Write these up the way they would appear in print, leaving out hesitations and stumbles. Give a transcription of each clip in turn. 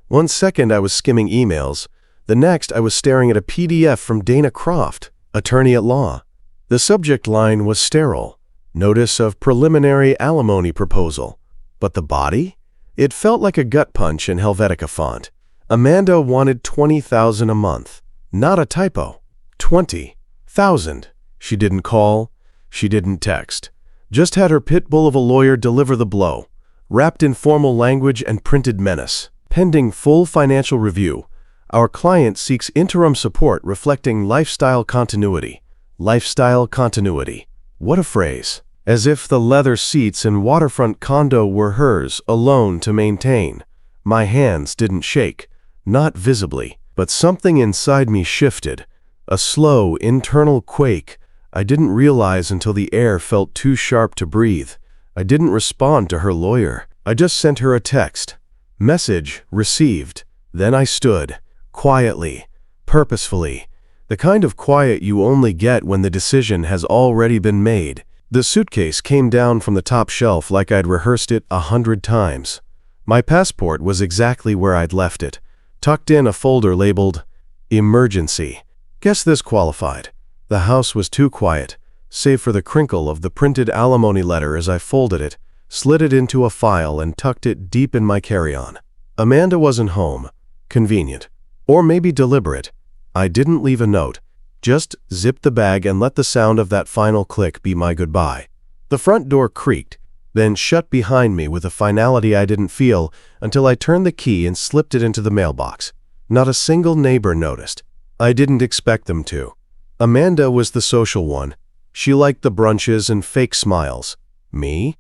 One second I was skimming emails, the next I was staring at a PDF from Dana Croft, attorney at law. The subject line was sterile. Notice of preliminary alimony proposal. But the body? It felt like a gut punch in Helvetica font. Amanda wanted $20,000 a month. Not a typo. 20,000. She didn't call. She didn't text. Just had her pit bull of a lawyer deliver the blow, wrapped in formal language and printed menace. Pending full financial review, our client seeks interim support reflecting lifestyle continuity. Lifestyle continuity. What a phrase. As if the leather seats and waterfront condo were hers alone to maintain. My hands didn't shake, not visibly, but something inside me shifted. A slow, internal quake I didn't realize until the air felt too sharp to breathe. I didn't respond to her lawyer. I just sent her a text. Message received. Then I stood, quietly, purposefully, the kind of quiet you only get when the decision has already been made. The suitcase came down from the top shelf like I'd rehearsed it 100 times. My passport was exactly where I'd left it, tucked in a folder labeled Emergency. Guess this qualified. The house was too quiet, save for the crinkle of the printed alimony letter as I folded it, slid it into a file and tucked it deep in my carry-on. Amanda wasn't home. Convenient. Or maybe deliberate. I didn't leave a note. Just zipped the bag and let the sound of that final click be my goodbye. The front door creaked, then shut behind me with a finality I didn't feel until I turned the key and slipped it into the mailbox. Not a single neighbor noticed. I didn't expect them to. Amanda was the social one. She liked the brunches and fake smiles. Me?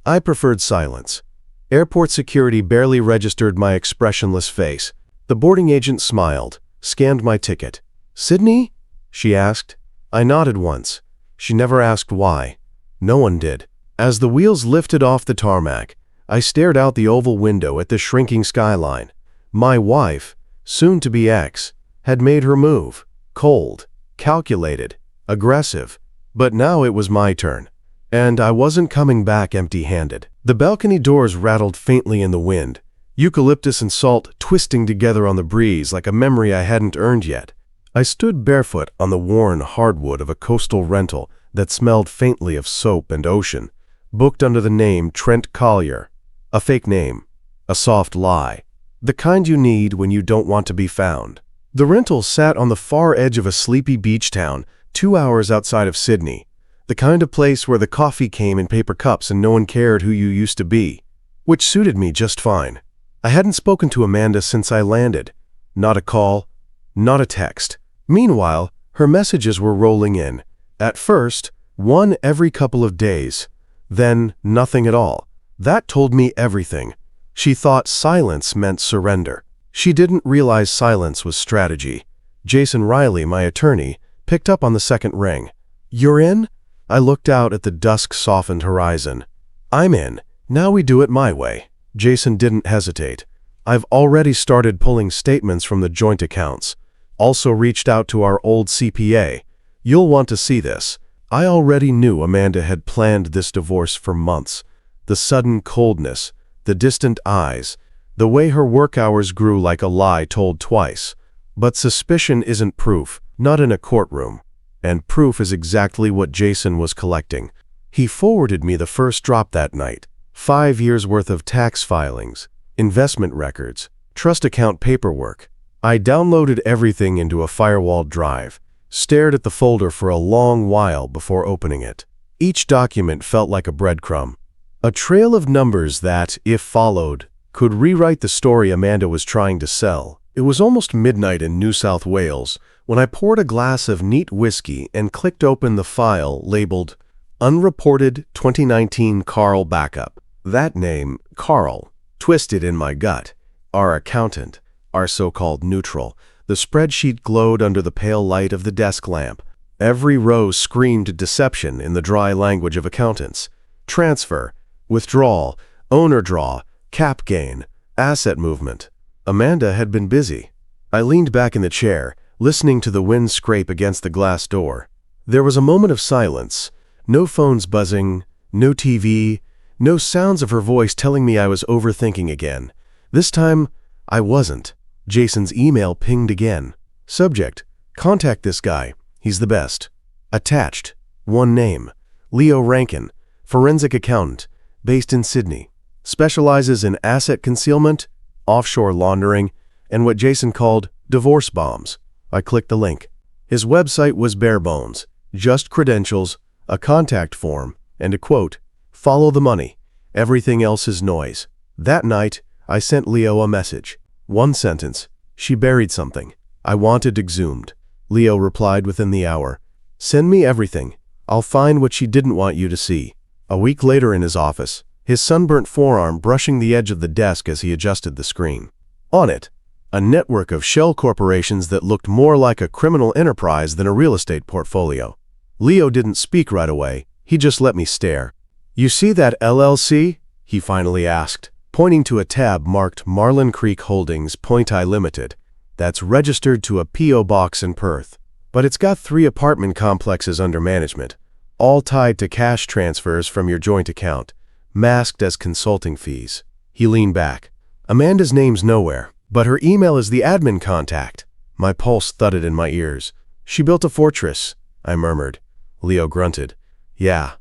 I preferred silence. Airport security barely registered my expressionless face. The boarding agent smiled, scanned my ticket. "Sydney?" she asked. I nodded once. She never asked why. No one did. As the wheels lifted off the tarmac, I stared out the oval window at the shrinking skyline. My wife, soon-to-be ex, had made her move. Cold, calculated, aggressive. But now it was my turn. And I wasn't coming back empty-handed. The balcony doors rattled faintly in the wind, eucalyptus and salt twisting together on the breeze like a memory I hadn't earned yet. I stood barefoot on the worn hardwood of a coastal rental that smelled faintly of soap and ocean, booked under the name Trent Collier. A fake name. A soft lie. The kind you need when you don't want to be found. The rental sat on the far edge of a sleepy beach town, 2 hours outside of Sydney. The kind of place where the coffee came in paper cups and no one cared who you used to be. Which suited me just fine. I hadn't spoken to Amanda since I landed. Not a call, not a text. Meanwhile, her messages were rolling in. At first, one every couple of days. Then, nothing at all. That told me everything. She thought silence meant surrender. She didn't realize silence was strategy. Jason Riley, my attorney, picked up on the second ring. "You're in?" I looked out at the dusk-softened horizon. "I'm in. Now we do it my way." Jason didn't hesitate. "I've already started pulling statements from the joint accounts. Also reached out to our old CPA. You'll want to see this." I already knew Amanda had planned this divorce for months. The sudden coldness, the distant eyes, the way her work hours grew like a lie told twice. But suspicion isn't proof, not in a courtroom. And proof is exactly what Jason was collecting. He forwarded me the first drop that night. 5 years' worth of tax filings, investment records, trust account paperwork. I downloaded everything into a firewalled drive, stared at the folder for a long while before opening it. Each document felt like a breadcrumb. A trail of numbers that, if followed, could rewrite the story Amanda was trying to sell. It was almost midnight in New South Wales when I poured a glass of neat whiskey and clicked open the file labeled Unreported 2019 Carl Backup. That name, Carl, twisted in my gut. Our accountant, our so-called neutral. The spreadsheet glowed under the pale light of the desk lamp. Every row screamed deception in the dry language of accountants. Transfer, withdrawal, owner draw, cap gain, asset movement. Amanda had been busy. I leaned back in the chair, listening to the wind scrape against the glass door. There was a moment of silence. No phones buzzing, no TV, no sounds of her voice telling me I was overthinking again. This time, I wasn't. Jason's email pinged again. Subject: contact this guy. He's the best. Attached: one name. Leo Rankin, forensic accountant, based in Sydney. Specializes in asset concealment, offshore laundering, and what Jason called divorce bombs. I clicked the link. His website was bare bones, just credentials, a contact form, and a quote, "Follow the money. Everything else is noise." That night, I sent Leo a message. One sentence: she buried something. I wanted exhumed. Leo replied within the hour. Send me everything. I'll find what she didn't want you to see. A week later in his office, his sunburnt forearm brushing the edge of the desk as he adjusted the screen. On it, a network of shell corporations that looked more like a criminal enterprise than a real estate portfolio. Leo didn't speak right away. He just let me stare. "You see that LLC?" he finally asked, pointing to a tab marked Marlin Creek Holdings Point I Limited. That's registered to a P.O. box in Perth. But it's got 3 apartment complexes under management, all tied to cash transfers from your joint account, masked as consulting fees. He leaned back. Amanda's name's nowhere, but her email is the admin contact. My pulse thudded in my ears. "She built a fortress," I murmured. Leo grunted. "Yeah,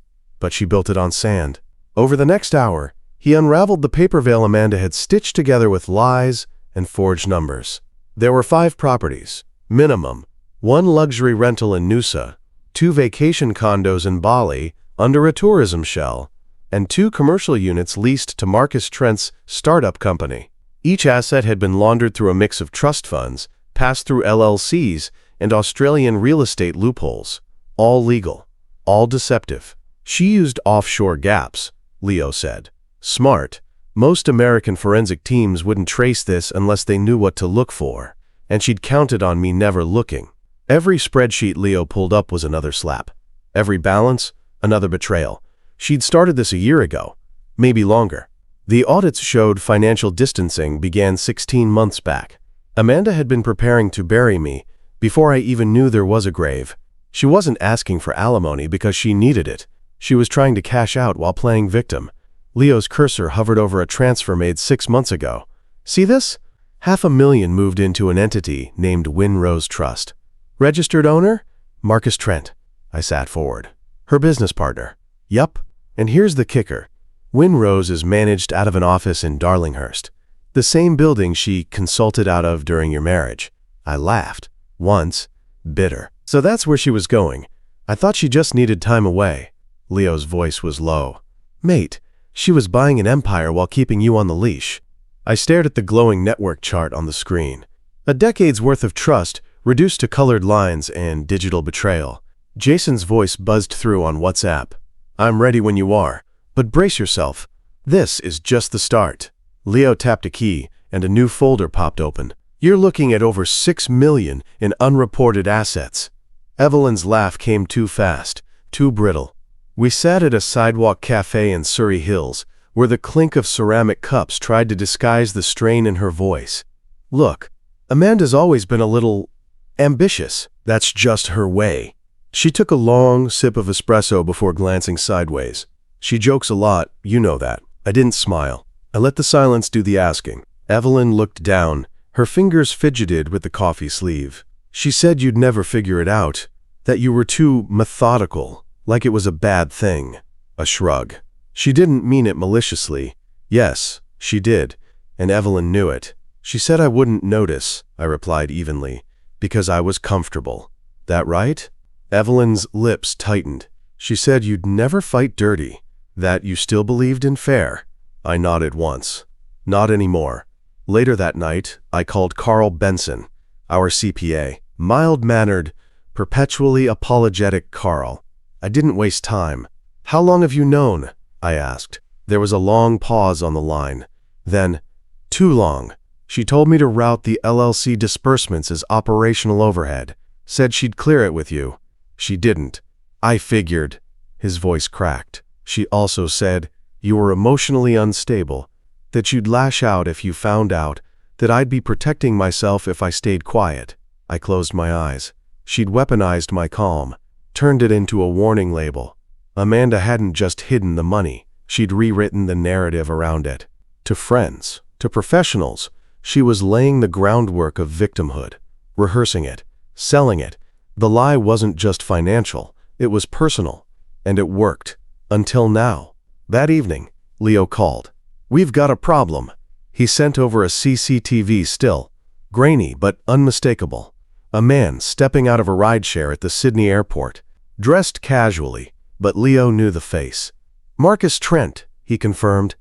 but she built it on sand." Over the next hour, he unraveled the paper veil Amanda had stitched together with lies and forged numbers. There were 5 properties, minimum, 1 luxury rental in Noosa, 2 vacation condos in Bali under a tourism shell, and 2 commercial units leased to Marcus Trent's startup company. Each asset had been laundered through a mix of trust funds, passed through LLCs, and Australian real estate loopholes. All legal, all deceptive. She used offshore gaps, Leo said. Smart. Most American forensic teams wouldn't trace this unless they knew what to look for, and she'd counted on me never looking. Every spreadsheet Leo pulled up was another slap. Every balance, another betrayal. She'd started this a year ago, maybe longer. The audits showed financial distancing began 16 months back. Amanda had been preparing to bury me before I even knew there was a grave. She wasn't asking for alimony because she needed it. She was trying to cash out while playing victim. Leo's cursor hovered over a transfer made 6 months ago. See this? $500,000 moved into an entity named Winrose Trust. Registered owner? Marcus Trent. I sat forward. Her business partner. Yup. And here's the kicker. Winrose is managed out of an office in Darlinghurst, the same building she consulted out of during your marriage. I laughed. Once. Bitter. So that's where she was going. I thought she just needed time away. Leo's voice was low. Mate, she was buying an empire while keeping you on the leash. I stared at the glowing network chart on the screen. A decade's worth of trust reduced to colored lines and digital betrayal. Jason's voice buzzed through on WhatsApp. I'm ready when you are, but brace yourself. This is just the start. Leo tapped a key and a new folder popped open. You're looking at over $6 million in unreported assets. Evelyn's laugh came too fast, too brittle. We sat at a sidewalk cafe in Surrey Hills, where the clink of ceramic cups tried to disguise the strain in her voice. Look, Amanda's always been a little ambitious. That's just her way. She took a long sip of espresso before glancing sideways. She jokes a lot, you know that. I didn't smile. I let the silence do the asking. Evelyn looked down. Her fingers fidgeted with the coffee sleeve. She said you'd never figure it out, that you were too methodical, like it was a bad thing. A shrug. She didn't mean it maliciously. Yes, she did, and Evelyn knew it. She said I wouldn't notice, I replied evenly, because I was comfortable. That right? Evelyn's lips tightened. She said you'd never fight dirty, that you still believed in fair. I nodded once. Not anymore. Later that night, I called Carl Benson, our CPA. Mild-mannered, perpetually apologetic Carl. I didn't waste time. How long have you known? I asked. There was a long pause on the line. Then, too long. She told me to route the LLC disbursements as operational overhead. Said she'd clear it with you. She didn't. I figured. His voice cracked. She also said you were emotionally unstable, that you'd lash out if you found out, that I'd be protecting myself if I stayed quiet. I closed my eyes. She'd weaponized my calm, turned it into a warning label. Amanda hadn't just hidden the money. She'd rewritten the narrative around it. To friends, to professionals, She was laying the groundwork of victimhood, rehearsing it, selling it. The lie wasn't just financial, it was personal. And it worked. Until now. That evening, Leo called. "We've got a problem." He sent over a CCTV still, grainy but unmistakable. A man stepping out of a rideshare at the Sydney airport, dressed casually, but Leo knew the face. "Marcus Trent," he confirmed.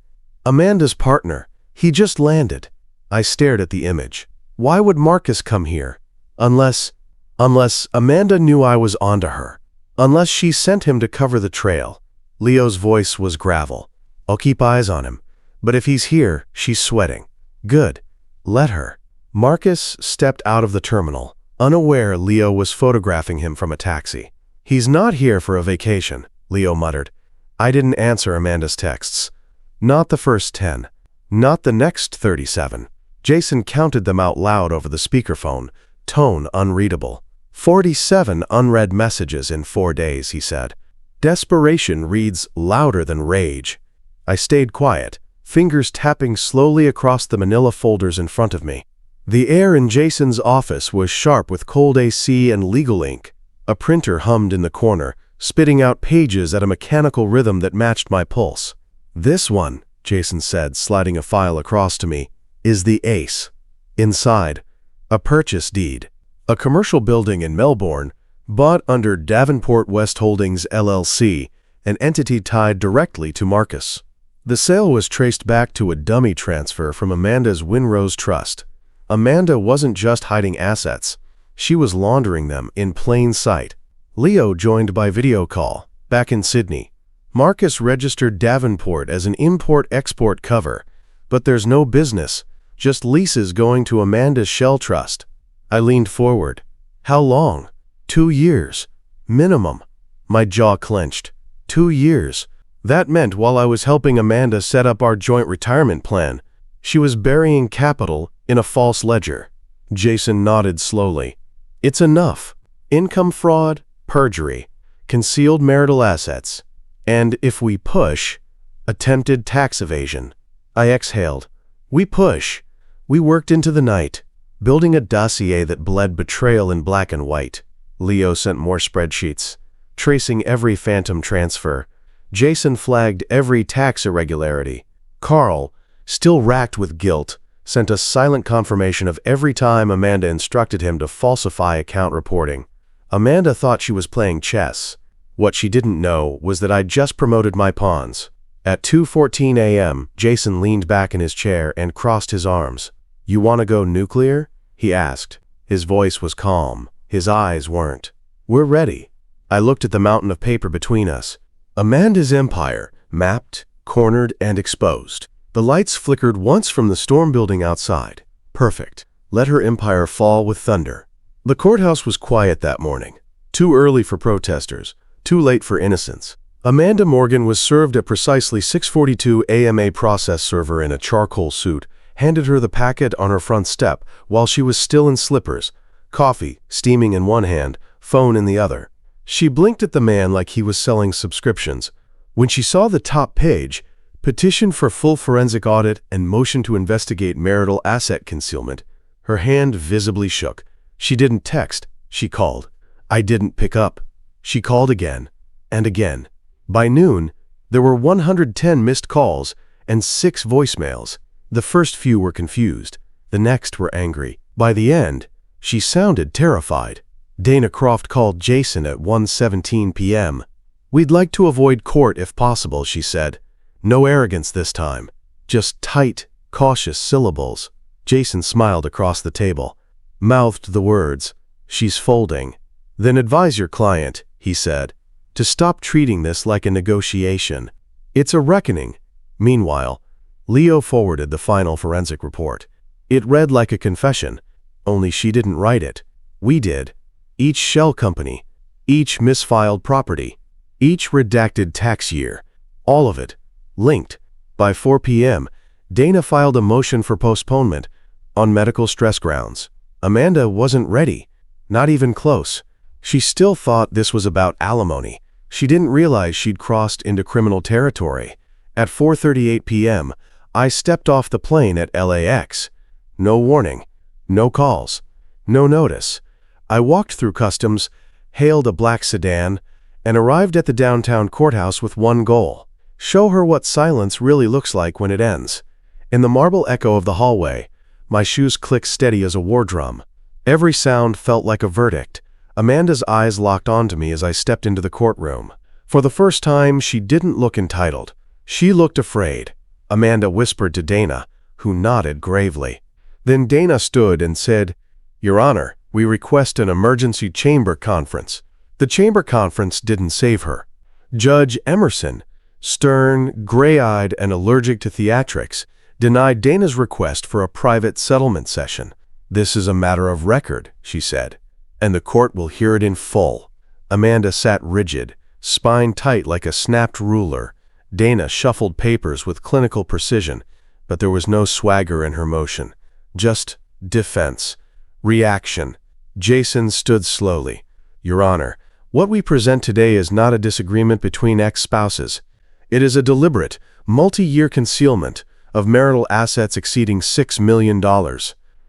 "Amanda's partner. He just landed." I stared at the image. Why would Marcus come here? Unless Amanda knew I was onto her. Unless she sent him to cover the trail. Leo's voice was gravel. "I'll keep eyes on him. But if he's here, she's sweating." "Good. Let her." Marcus stepped out of the terminal, unaware Leo was photographing him from a taxi. "He's not here for a vacation," Leo muttered. I didn't answer Amanda's texts. Not the first 10. Not the next 37. Jason counted them out loud over the speakerphone, tone unreadable. 47 unread messages in 4 days, he said. Desperation reads louder than rage. I stayed quiet, fingers tapping slowly across the manila folders in front of me. The air in Jason's office was sharp with cold AC and legal ink. A printer hummed in the corner, spitting out pages at a mechanical rhythm that matched my pulse. "This one," Jason said, sliding a file across to me, "is the ace." Inside, a purchase deed. A commercial building in Melbourne, bought under Davenport West Holdings LLC, an entity tied directly to Marcus. The sale was traced back to a dummy transfer from Amanda's Winrose Trust. Amanda wasn't just hiding assets. She was laundering them in plain sight. Leo joined by video call, back in Sydney. Marcus registered Davenport as an import-export cover, but there's no business, just leases going to Amanda's shell trust. I leaned forward. How long? 2 years. Minimum. My jaw clenched. 2 years. That meant while I was helping Amanda set up our joint retirement plan, she was burying capital in a false ledger. Jason nodded slowly. It's enough. Income fraud, perjury, concealed marital assets, and if we push, attempted tax evasion. I exhaled. We push. We worked into the night, building a dossier that bled betrayal in black and white. Leo sent more spreadsheets, tracing every phantom transfer. Jason flagged every tax irregularity. Carl, still racked with guilt, sent a silent confirmation of every time Amanda instructed him to falsify account reporting. Amanda thought she was playing chess. What she didn't know was that I'd just promoted my pawns. At 2:14 a.m., Jason leaned back in his chair and crossed his arms. "You want to go nuclear?" he asked. His voice was calm. His eyes weren't. "We're ready." I looked at the mountain of paper between us. Amanda's empire, mapped, cornered, and exposed. The lights flickered once from the storm building outside. Perfect. Let her empire fall with thunder. The courthouse was quiet that morning. Too early for protesters. Too late for innocents. Amanda Morgan was served at precisely 6:42 a.m. A process server in a charcoal suit handed her the packet on her front step while she was still in slippers, coffee steaming in one hand, phone in the other. She blinked at the man like he was selling subscriptions. When she saw the top page, petition for full forensic audit and motion to investigate marital asset concealment, her hand visibly shook. She didn't text, she called. I didn't pick up. She called again and again. By noon, there were 110 missed calls and 6 voicemails. The first few were confused. The next were angry. By the end, she sounded terrified. Dana Croft called Jason at 1:17 p.m. "We'd like to avoid court if possible," she said. No arrogance this time. Just tight, cautious syllables. Jason smiled across the table, mouthed the words, "She's folding." "Then advise your client," he said, "to stop treating this like a negotiation. It's a reckoning." Meanwhile, Leo forwarded the final forensic report. It read like a confession, only she didn't write it. We did. Each shell company, each misfiled property, each redacted tax year, all of it, linked. By 4 p.m., Dana filed a motion for postponement on medical stress grounds. Amanda wasn't ready, not even close. She still thought this was about alimony. She didn't realize she'd crossed into criminal territory. At 4:38 p.m., I stepped off the plane at LAX. No warning. No calls. No notice. I walked through customs, hailed a black sedan, and arrived at the downtown courthouse with one goal: show her what silence really looks like when it ends. In the marble echo of the hallway, my shoes clicked steady as a war drum. Every sound felt like a verdict. Amanda's eyes locked onto me as I stepped into the courtroom. For the first time, she didn't look entitled. She looked afraid. Amanda whispered to Dana, who nodded gravely. Then Dana stood and said, "Your Honor, we request an emergency chamber conference." The chamber conference didn't save her. Judge Emerson, stern, gray-eyed, and allergic to theatrics, denied Dana's request for a private settlement session. "This is a matter of record," she said, "and the court will hear it in full." Amanda sat rigid, spine tight like a snapped ruler. Dana shuffled papers with clinical precision, but there was no swagger in her motion. Just defense. Reaction. Jason stood slowly. "Your Honor, what we present today is not a disagreement between ex-spouses. It is a deliberate, multi-year concealment of marital assets exceeding $6 million.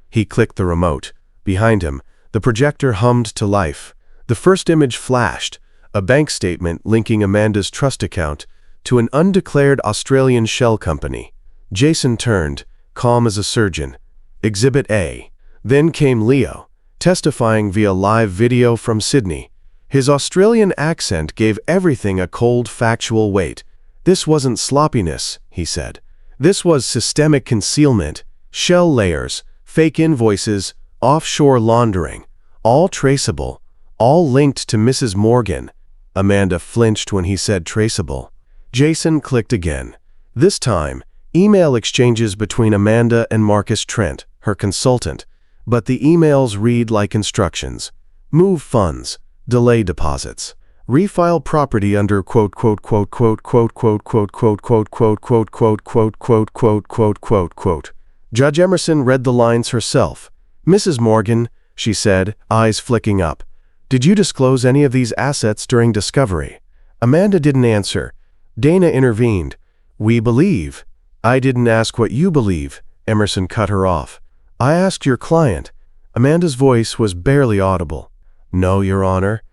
He clicked the remote. Behind him, the projector hummed to life. The first image flashed, a bank statement linking Amanda's trust account to an undeclared Australian shell company. Jason turned, calm as a surgeon. Exhibit A. Then came Leo, testifying via live video from Sydney. His Australian accent gave everything a cold, factual weight. "This wasn't sloppiness," he said. "This was systemic concealment, shell layers, fake invoices, offshore laundering, all traceable, all linked to Mrs. Morgan." Amanda flinched when he said traceable. Jason clicked again. This time, email exchanges between Amanda and Marcus Trent, her consultant, but the emails read like instructions. Move funds, delay deposits, refile property under quote quote quote quote quote quote quote quote quote quote quote quote quote quote quote quote quote quote. Judge Emerson read the lines herself. "Mrs. Morgan," she said, eyes flicking up, "did you disclose any of these assets during discovery?" Amanda didn't answer. Dana intervened. "We believe." "I didn't ask what you believe," Emerson cut her off. "I asked your client." Amanda's voice was barely audible. "No, Your Honor."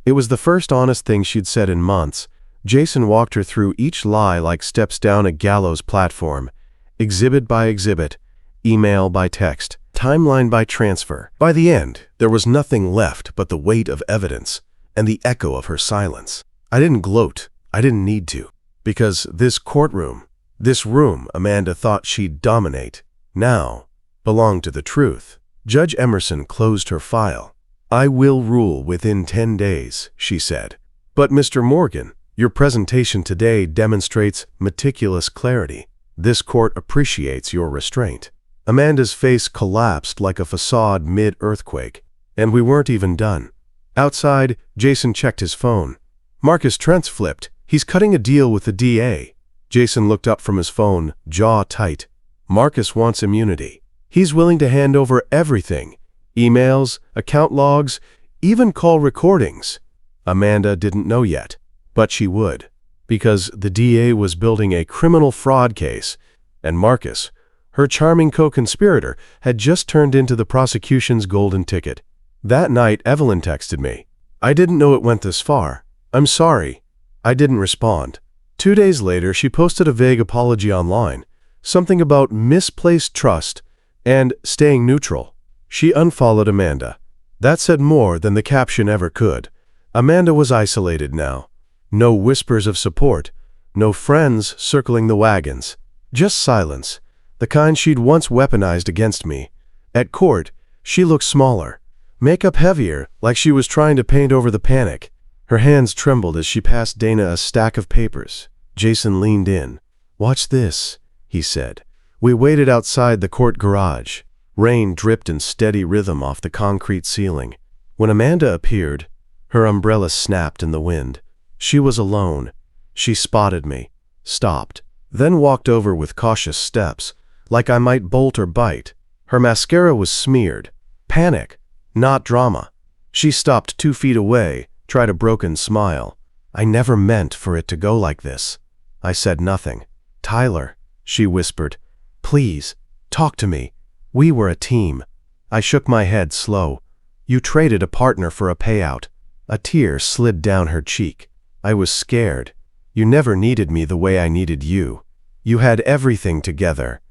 It was the first honest thing she'd said in months. Jason walked her through each lie like steps down a gallows platform. Exhibit by exhibit, email by text, timeline by transfer. By the end, there was nothing left but the weight of evidence and the echo of her silence. I didn't gloat. I didn't need to. Because this courtroom, this room Amanda thought she'd dominate, now belonged to the truth. Judge Emerson closed her file. "I will rule within 10 days, she said. "But Mr. Morgan, your presentation today demonstrates meticulous clarity. This court appreciates your restraint." Amanda's face collapsed like a facade mid-earthquake, and we weren't even done. Outside, Jason checked his phone. "Marcus Trent's flipped. He's cutting a deal with the DA." Jason looked up from his phone, jaw tight. "Marcus wants immunity. He's willing to hand over everything. Emails, account logs, even call recordings." Amanda didn't know yet, but she would, because the DA was building a criminal fraud case, and Marcus, her charming co-conspirator, had just turned into the prosecution's golden ticket. That night, Evelyn texted me. "I didn't know it went this far. I'm sorry." I didn't respond. 2 days later, she posted a vague apology online, something about misplaced trust and staying neutral. She unfollowed Amanda. That said more than the caption ever could. Amanda was isolated now. No whispers of support, no friends circling the wagons. Just silence, the kind she'd once weaponized against me. At court, she looked smaller, makeup heavier, like she was trying to paint over the panic. Her hands trembled as she passed Dana a stack of papers. Jason leaned in. "Watch this," he said. We waited outside the court garage. Rain dripped in steady rhythm off the concrete ceiling. When Amanda appeared, her umbrella snapped in the wind. She was alone. She spotted me, stopped, then walked over with cautious steps, like I might bolt or bite. Her mascara was smeared. Panic, not drama. She stopped 2 feet away, tried a broken smile. "I never meant for it to go like this." I said nothing. "Tyler," she whispered, "please, talk to me. We were a team. I shook my head slow. You traded a partner for a payout. A tear slid down her cheek. I was scared. You never needed me the way I needed you. You had everything together.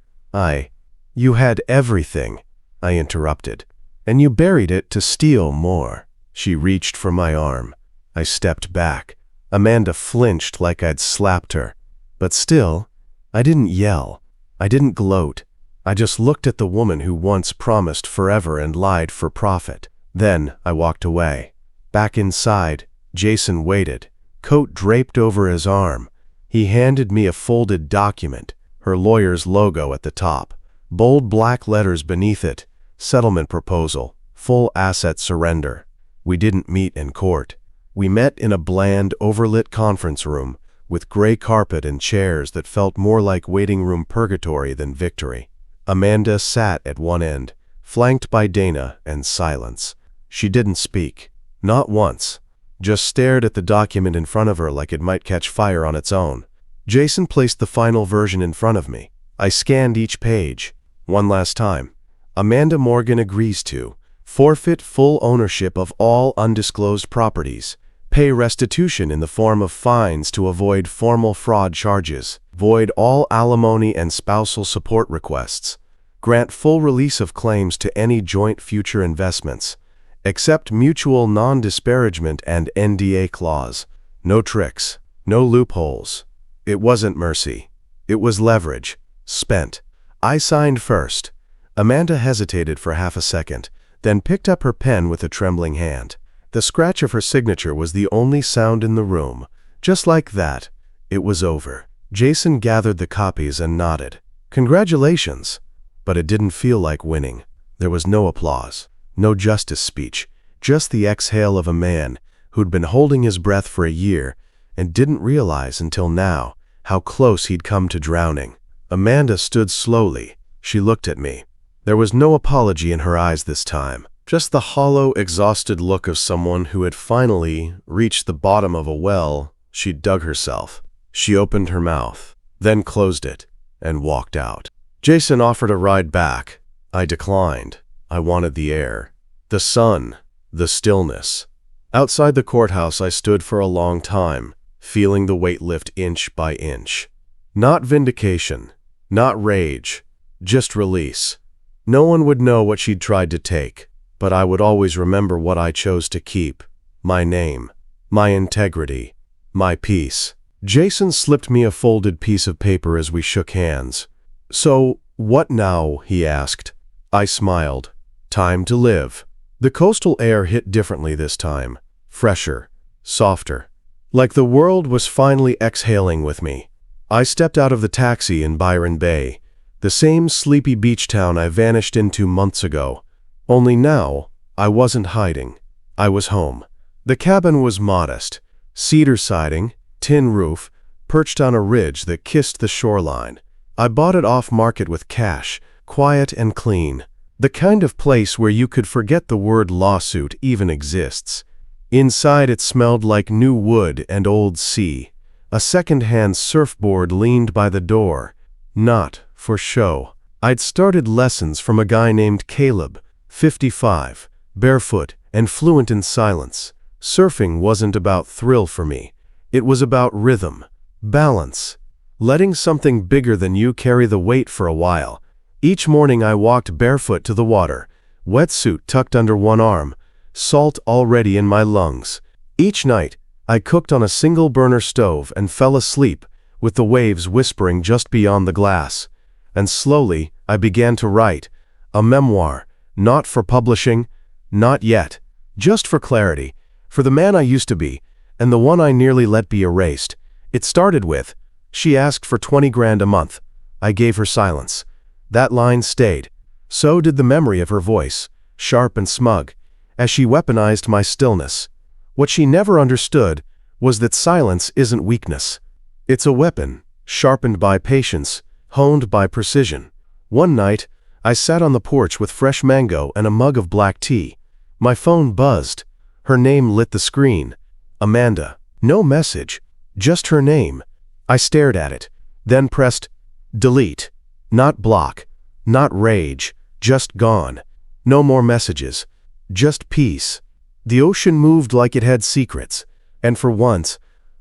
You had everything, I interrupted. And you buried it to steal more. She reached for my arm. I stepped back. Amanda flinched like I'd slapped her. But still, I didn't yell. I didn't gloat. I just looked at the woman who once promised forever and lied for profit. Then I walked away. Back inside, Jason waited, coat draped over his arm. He handed me a folded document, her lawyer's logo at the top, bold black letters beneath it, settlement proposal, full asset surrender. We didn't meet in court. We met in a bland, overlit conference room with gray carpet and chairs that felt more like waiting room purgatory than victory. Amanda sat at one end, flanked by Dana, and silence. She didn't speak. Not once. Just stared at the document in front of her like it might catch fire on its own. Jason placed the final version in front of me. I scanned each page. One last time. Amanda Morgan agrees to forfeit full ownership of all undisclosed properties, pay restitution in the form of fines to avoid formal fraud charges, void all alimony and spousal support requests, grant full release of claims to any joint future investments, accept mutual non-disparagement and NDA clause. No tricks, no loopholes. It wasn't mercy. It was leverage. Spent. I signed first. Amanda hesitated for half a second, then picked up her pen with a trembling hand. The scratch of her signature was the only sound in the room. Just like that, it was over. Jason gathered the copies and nodded. Congratulations. But it didn't feel like winning. There was no applause, no justice speech, just the exhale of a man who'd been holding his breath for a year and didn't realize until now how close he'd come to drowning. Amanda stood slowly. She looked at me. There was no apology in her eyes this time, just the hollow, exhausted look of someone who had finally reached the bottom of a well she'd dug herself. She opened her mouth, then closed it, and walked out. Jason offered a ride back. I declined. I wanted the air, the sun, the stillness. Outside the courthouse, I stood for a long time, feeling the weight lift inch by inch. Not vindication, not rage, just release. No one would know what she'd tried to take, but I would always remember what I chose to keep. My name, my integrity, my peace. Jason slipped me a folded piece of paper as we shook hands. So, what now? He asked. I smiled. Time to live. The coastal air hit differently this time. Fresher, softer. Like the world was finally exhaling with me. I stepped out of the taxi in Byron Bay, the same sleepy beach town I vanished into months ago. Only now, I wasn't hiding. I was home. The cabin was modest. Cedar siding, tin roof, perched on a ridge that kissed the shoreline. I bought it off-market with cash, quiet and clean. The kind of place where you could forget the word lawsuit even exists. Inside it smelled like new wood and old sea. A second-hand surfboard leaned by the door. Not for show. I'd started lessons from a guy named Caleb, 55, barefoot and fluent in silence. Surfing wasn't about thrill for me. It was about rhythm, balance, letting something bigger than you carry the weight for a while. Each morning I walked barefoot to the water, wetsuit tucked under one arm, salt already in my lungs. Each night, I cooked on a single burner stove and fell asleep with the waves whispering just beyond the glass. And slowly, I began to write a memoir, not for publishing, not yet, just for clarity, for the man I used to be, and the one I nearly let be erased. It started with, she asked for 20 grand a month. I gave her silence. That line stayed. So did the memory of her voice, sharp and smug, as she weaponized my stillness. What she never understood was that silence isn't weakness. It's a weapon, sharpened by patience, honed by precision. One night, I sat on the porch with fresh mango and a mug of black tea. My phone buzzed. Her name lit the screen. Amanda. No message, just her name. I stared at it, then pressed delete. Not block, not rage, Just gone. No more messages. Just peace. The ocean moved like it had secrets, and for once,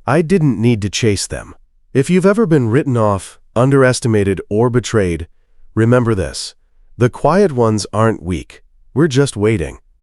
I didn't need to chase them. If you've ever been written off, underestimated, or betrayed, remember this. The quiet ones aren't weak. We're just waiting.